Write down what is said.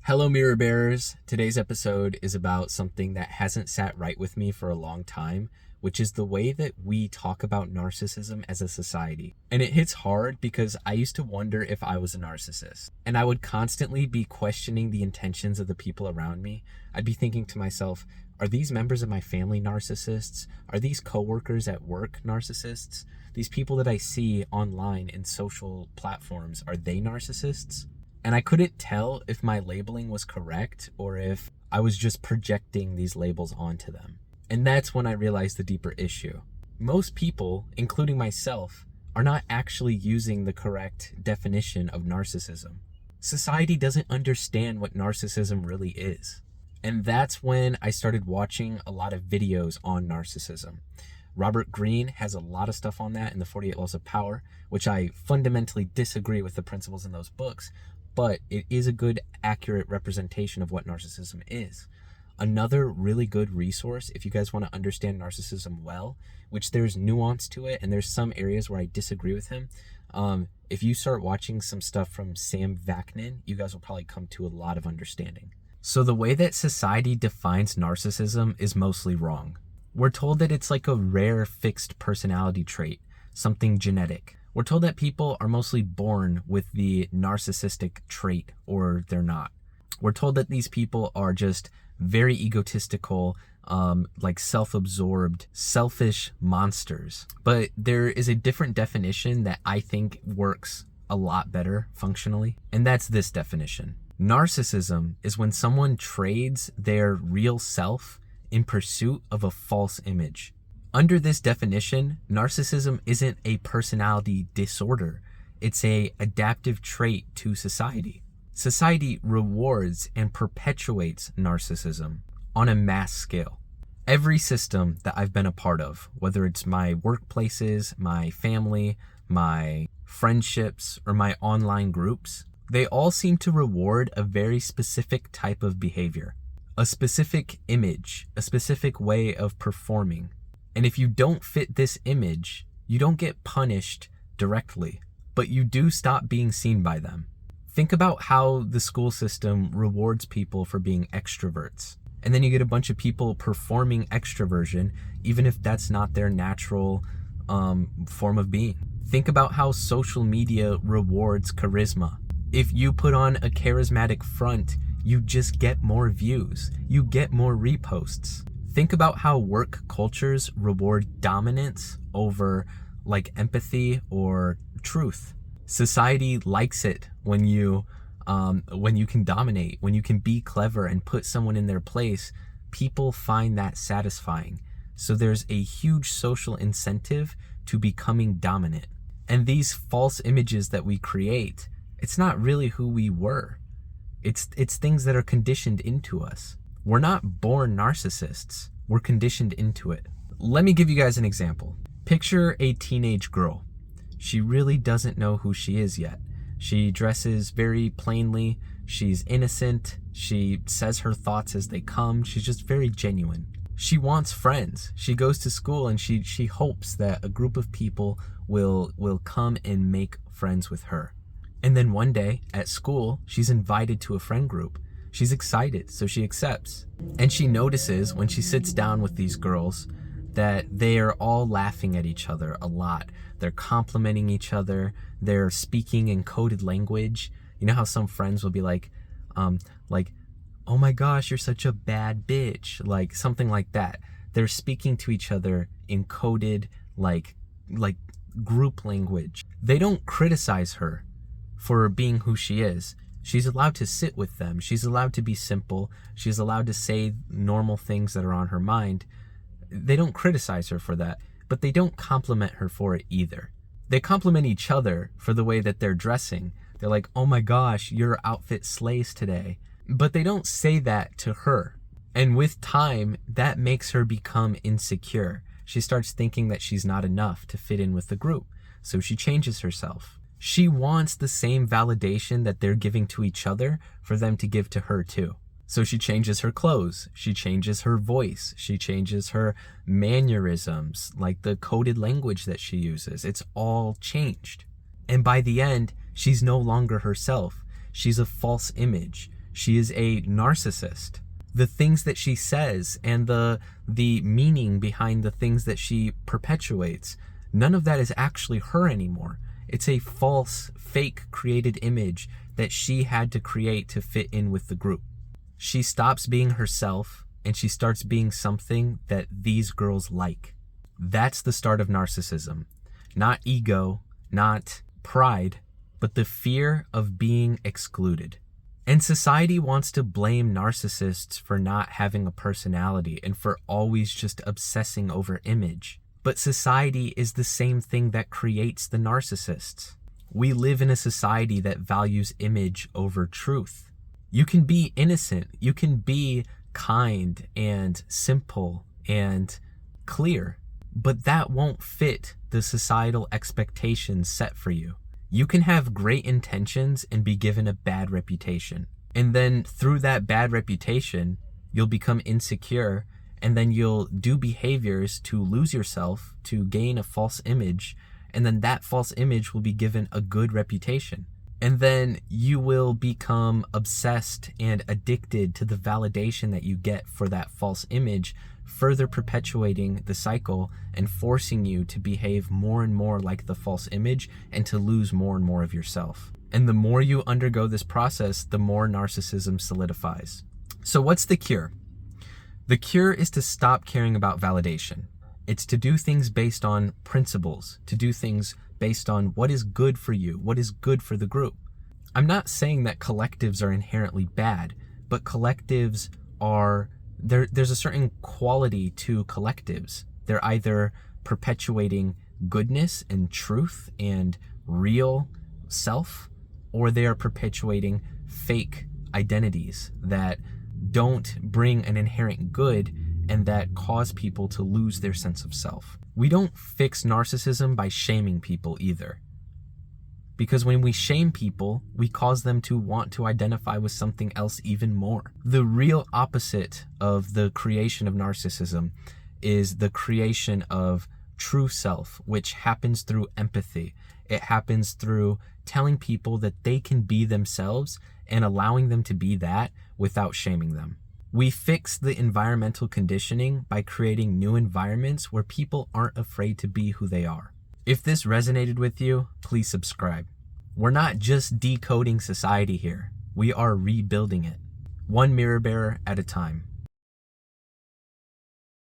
Hello, Mirror Bearers. Today's episode is about something that hasn't sat right with me for a long time, which is the way that we talk about narcissism as a society. And it hits hard because I used to wonder if I was a narcissist. And I would constantly be questioning the intentions of the people around me. I'd be thinking to myself, are these members of my family narcissists? Are these coworkers at work narcissists? These people that I see online in social platforms, are they narcissists? And I couldn't tell if my labeling was correct or if I was just projecting these labels onto them. And that's when I realized the deeper issue. Most people, including myself, are not actually using the correct definition of narcissism. Society doesn't understand what narcissism really is. And that's when I started watching a lot of videos on narcissism. Robert Greene has a lot of stuff on that in the 48 Laws of Power, which I fundamentally disagree with the principles in those books, but it is a good, accurate representation of what narcissism is. Another really good resource, if you guys want to understand narcissism well, which there's nuance to it, and there's some areas where I disagree with him. If you start watching some stuff from Sam Vaknin, you guys will probably come to a lot of understanding. So the way that society defines narcissism is mostly wrong. We're told that it's like a rare fixed personality trait, something genetic. We're told that people are mostly born with the narcissistic trait, or they're not. We're told that these people are just very egotistical, like self-absorbed, selfish monsters. But there is a different definition that I think works a lot better functionally, and that's this definition. Narcissism is when someone trades their real self in pursuit of a false image. Under this definition, narcissism isn't a personality disorder. It's an adaptive trait to society. Society rewards and perpetuates narcissism on a mass scale. Every system that I've been a part of, whether it's my workplaces, my family, my friendships, or my online groups, they all seem to reward a very specific type of behavior, a specific image, a specific way of performing. And if you don't fit this image, you don't get punished directly, but you do stop being seen by them. Think about how the school system rewards people for being extroverts. And then you get a bunch of people performing extroversion, even if that's not their natural form of being. Think about how social media rewards charisma. If you put on a charismatic front, you just get more views. You get more reposts. Think about how work cultures reward dominance over like empathy or truth. Society likes it when you can dominate, when you can be clever and put someone in their place. People find that satisfying. So there's a huge social incentive to becoming dominant. And these false images that we create, it's not really who we were. It's things that are conditioned into us. We're not born narcissists. We're conditioned into it. Let me give you guys an example. Picture a teenage girl. She really doesn't know who she is yet. She dresses very plainly. She's innocent. She says her thoughts as they come. She's just very genuine. She wants friends. She goes to school and she hopes that a group of people will come and make friends with her. And then one day at school, she's invited to a friend group. She's excited, so she accepts. And she notices when she sits down with these girls that they are all laughing at each other a lot. They're complimenting each other. They're speaking in coded language. You know how some friends will be like, oh my gosh, you're such a bad bitch. Like something like that. They're speaking to each other in coded, like group language. They don't criticize her for being who she is. She's allowed to sit with them. She's allowed to be simple. She's allowed to say normal things that are on her mind. They don't criticize her for that, but they don't compliment her for it either. They compliment each other for the way that they're dressing. They're like, oh my gosh, your outfit slays today. But they don't say that to her. And with time, that makes her become insecure. She starts thinking that she's not enough to fit in with the group. So she changes herself. She wants the same validation that they're giving to each other for them to give to her too. So she changes her clothes, she changes her voice, she changes her mannerisms, like the coded language that she uses. It's all changed. And by the end, she's no longer herself. She's a false image. She is a narcissist. The things that she says and the meaning behind the things that she perpetuates, none of that is actually her anymore. It's a false, fake created image that she had to create to fit in with the group. She stops being herself and she starts being something that these girls like. That's the start of narcissism. Not ego, not pride, but the fear of being excluded. And society wants to blame narcissists for not having a personality and for always just obsessing over image. But society is the same thing that creates the narcissists. We live in a society that values image over truth. You can be innocent, you can be kind and simple and clear, but that won't fit the societal expectations set for you. You can have great intentions and be given a bad reputation. And then through that bad reputation, you'll become insecure, and then you'll do behaviors to lose yourself, to gain a false image, and then that false image will be given a good reputation. And then you will become obsessed and addicted to the validation that you get for that false image, further perpetuating the cycle and forcing you to behave more and more like the false image and to lose more and more of yourself. And the more you undergo this process, the more narcissism solidifies. So what's the cure? The cure is to stop caring about validation. It's to do things based on principles, to do things based on what is good for you, what is good for the group. I'm not saying that collectives are inherently bad, but collectives are, there's a certain quality to collectives. They're either perpetuating goodness and truth and real self, or they are perpetuating fake identities that don't bring an inherent good and that cause people to lose their sense of self. We don't fix narcissism by shaming people either. Because when we shame people, we cause them to want to identify with something else even more. The real opposite of the creation of narcissism is the creation of true self, which happens through empathy. It happens through telling people that they can be themselves and allowing them to be that without shaming them. We fix the environmental conditioning by creating new environments where people aren't afraid to be who they are. If this resonated with you, please subscribe. We're not just decoding society here. We are rebuilding it, one mirror bearer at a time.